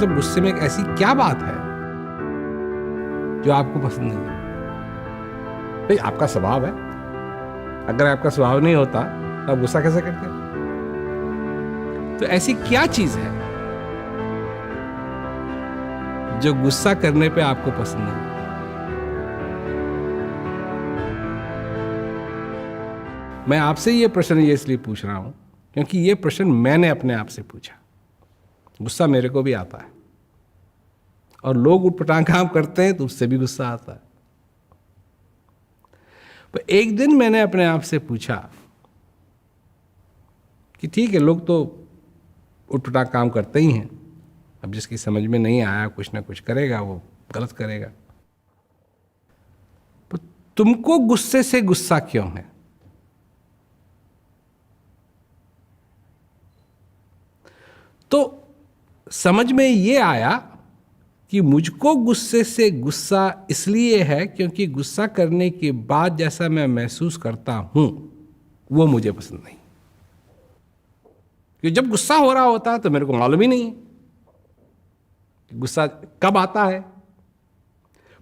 मतलब गुस्से में एक ऐसी क्या बात है जो आपको पसंद नहीं है? भाई आपका स्वभाव है, अगर आपका स्वभाव नहीं होता तो आप गुस्सा कैसे करते? तो ऐसी क्या चीज है जो गुस्सा करने पे आपको पसंद नहीं? मैं आपसे ये प्रश्न ये इसलिए पूछ रहा हूं क्योंकि ये प्रश्न मैंने अपने आप से पूछा। गुस्सा मेरे को भी आता है और लोग उटपटांग काम करते हैं तो उससे भी गुस्सा आता है। पर एक दिन मैंने अपने आप से पूछा कि ठीक है, लोग तो उटपटांग काम करते ही हैं, अब जिसकी समझ में नहीं आया कुछ ना कुछ करेगा, वो गलत करेगा। पर तुमको गुस्से से गुस्सा क्यों है? तो समझ में ये आया कि मुझको गुस्से से गुस्सा इसलिए है क्योंकि गुस्सा करने के बाद जैसा मैं महसूस करता हूं वो मुझे पसंद नहीं। क्योंकि जब गुस्सा हो रहा होता है तो मेरे को मालूम ही नहीं है गुस्सा कब आता है,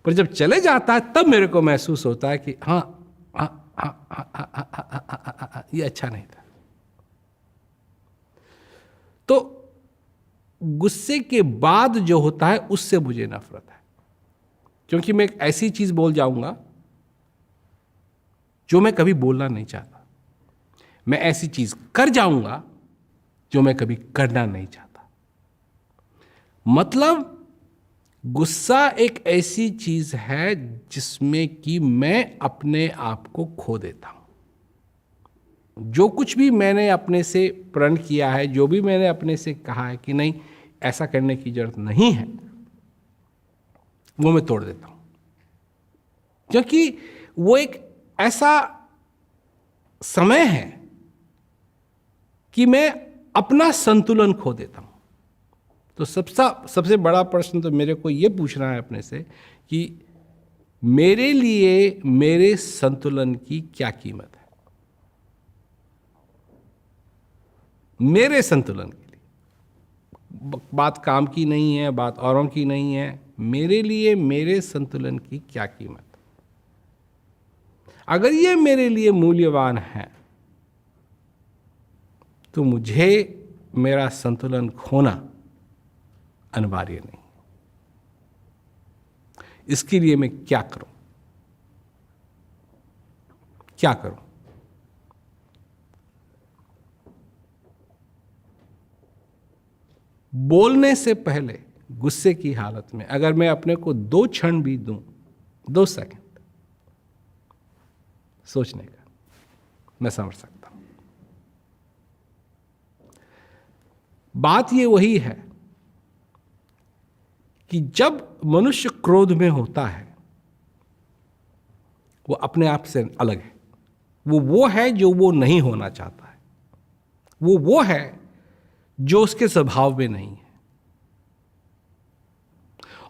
पर जब चले जाता है तब मेरे को महसूस होता है कि ये अच्छा नहीं था। तो गुस्से के बाद जो होता है उससे मुझे नफरत है, क्योंकि मैं एक ऐसी चीज बोल जाऊंगा जो मैं कभी बोलना नहीं चाहता, मैं ऐसी चीज कर जाऊंगा जो मैं कभी करना नहीं चाहता। मतलब गुस्सा एक ऐसी चीज है जिसमें कि मैं अपने आप को खो देता हूं। जो कुछ भी मैंने अपने से प्रण किया है, जो भी मैंने अपने से कहा है कि नहीं ऐसा करने की जरूरत नहीं है, वो मैं तोड़ देता हूं, क्योंकि वो एक ऐसा समय है कि मैं अपना संतुलन खो देता हूं। तो सबसे बड़ा प्रश्न तो मेरे को ये पूछना है अपने से कि मेरे लिए मेरे संतुलन की क्या कीमत है? मेरे संतुलन के लिए। बात काम की नहीं है, बात औरों की नहीं है, मेरे लिए मेरे संतुलन की क्या कीमत है? अगर ये मेरे लिए मूल्यवान है तो मुझे मेरा संतुलन खोना अनिवार्य नहीं। इसके लिए मैं क्या करूं? क्या करूं? बोलने से पहले गुस्से की हालत में अगर मैं अपने को 2 क्षण भी दूं, 2 सेकंड सोचने का, मैं समझ सकता हूं। बात ये वही है कि जब मनुष्य क्रोध में होता है वो अपने आप से अलग है। वो है जो वो नहीं होना चाहता है, वो है जो उसके स्वभाव में नहीं है।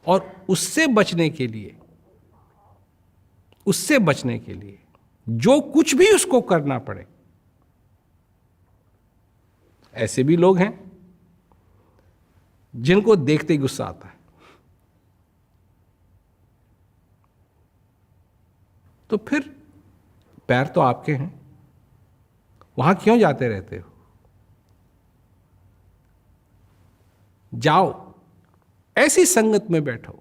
और उससे बचने के लिए जो कुछ भी उसको करना पड़े, ऐसे भी लोग हैं जिनको देखते ही गुस्सा आता है। तो फिर पैर तो आपके हैं, वहां क्यों जाते रहते हो? जाओ, ऐसी संगत में बैठो,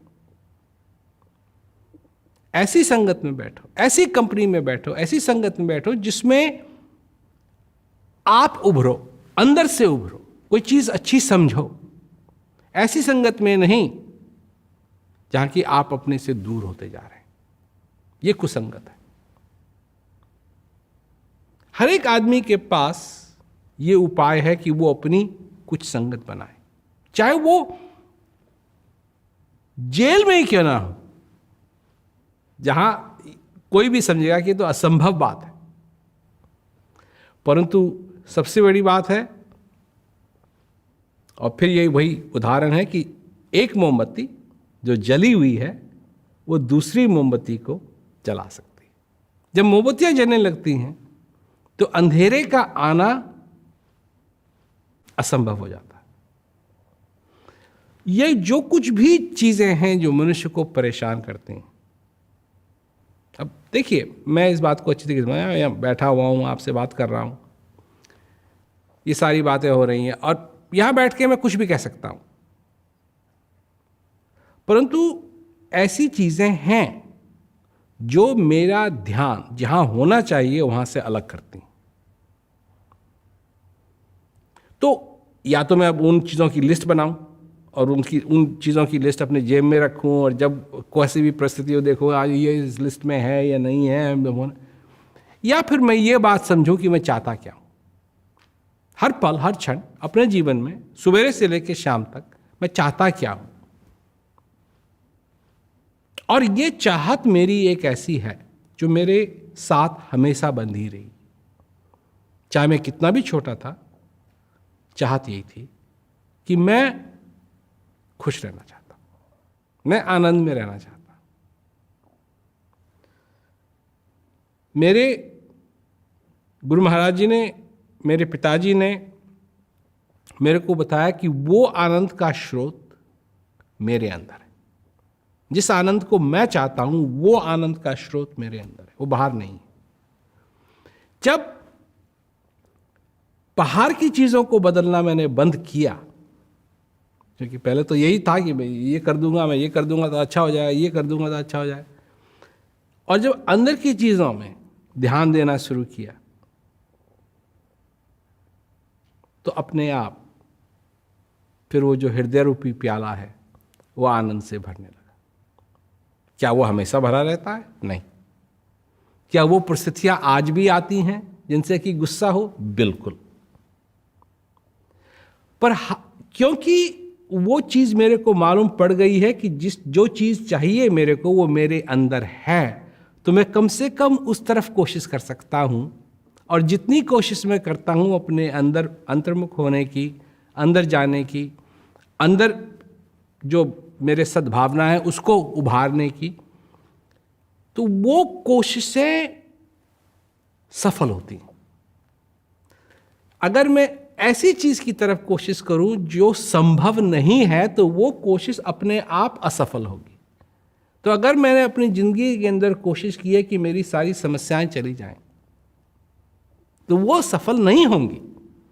ऐसी संगत में बैठो, ऐसी कंपनी में बैठो, ऐसी संगत में बैठो जिसमें आप उभरो, अंदर से उभरो, कोई चीज अच्छी समझो। ऐसी संगत में नहीं जहां कि आप अपने से दूर होते जा रहे हैं, ये कुसंगत है। हर एक आदमी के पास ये उपाय है कि वो अपनी कुछ संगत बनाए, चाहे वो जेल में ही क्यों ना हो, जहां कोई भी समझेगा कि तो असंभव बात है, परंतु सबसे बड़ी बात है। और फिर यही वही उदाहरण है कि एक मोमबत्ती जो जली हुई है वो दूसरी मोमबत्ती को जला सकती है। जब मोमबत्तियां जलने लगती हैं तो अंधेरे का आना असंभव हो जाता है। ये जो कुछ भी चीज़ें हैं जो मनुष्य को परेशान करती हैं, अब देखिए, मैं इस बात को अच्छी तरीके से, मैं यहाँ बैठा हुआ हूँ, आपसे बात कर रहा हूँ, ये सारी बातें हो रही हैं और यहाँ बैठ के मैं कुछ भी कह सकता हूँ, परंतु ऐसी चीज़ें हैं जो मेरा ध्यान जहाँ होना चाहिए वहाँ से अलग करती हैं। तो या तो मैं अब उन चीज़ों की लिस्ट बनाऊं और उन चीज़ों की लिस्ट अपने जेब में रखूं, और जब कैसी भी परिस्थिति हो देखो आज ये इस लिस्ट में है या नहीं है, या फिर मैं ये बात समझूं कि मैं चाहता क्या हूं। हर पल हर क्षण अपने जीवन में सुबह से लेकर शाम तक मैं चाहता क्या हूं, और ये चाहत मेरी एक ऐसी है जो मेरे साथ हमेशा बंधी रही। चाहे मैं कितना भी छोटा था, चाहत यही थी कि मैं खुश रहना चाहता हूं, मैं आनंद में रहना चाहता हूं। मेरे गुरु महाराज जी ने, मेरे पिताजी ने मेरे को बताया कि वो आनंद का स्रोत मेरे अंदर है। जिस आनंद को मैं चाहता हूं वो आनंद का स्रोत मेरे अंदर है, वो बाहर नहीं है। जब बाहर की चीजों को बदलना मैंने बंद किया, क्योंकि पहले तो यही था कि भाई ये कर दूंगा, मैं ये कर दूंगा तो अच्छा हो जाएगा, ये कर दूंगा तो अच्छा हो जाएगा, और जब अंदर की चीजों में ध्यान देना शुरू किया तो अपने आप फिर वो जो हृदय रूपी प्याला है वो आनंद से भरने लगा। क्या वो हमेशा भरा रहता है? नहीं। क्या वो परिस्थितियां आज भी आती हैं जिनसे कि गुस्सा हो? बिल्कुल। पर क्योंकि वो चीज मेरे को मालूम पड़ गई है कि जो चीज चाहिए मेरे को वो मेरे अंदर है, तो मैं कम से कम उस तरफ कोशिश कर सकता हूं। और जितनी कोशिश मैं करता हूं अपने अंदर अंतर्मुख होने की, अंदर जाने की, अंदर जो मेरे सद्भावना है उसको उभारने की, तो वो कोशिशें सफल होती हैं। अगर मैं ऐसी चीज की तरफ कोशिश करूं जो संभव नहीं है तो वो कोशिश अपने आप असफल होगी। तो अगर मैंने अपनी जिंदगी के अंदर कोशिश की है कि मेरी सारी समस्याएं चली जाएं, तो वो सफल नहीं होंगी।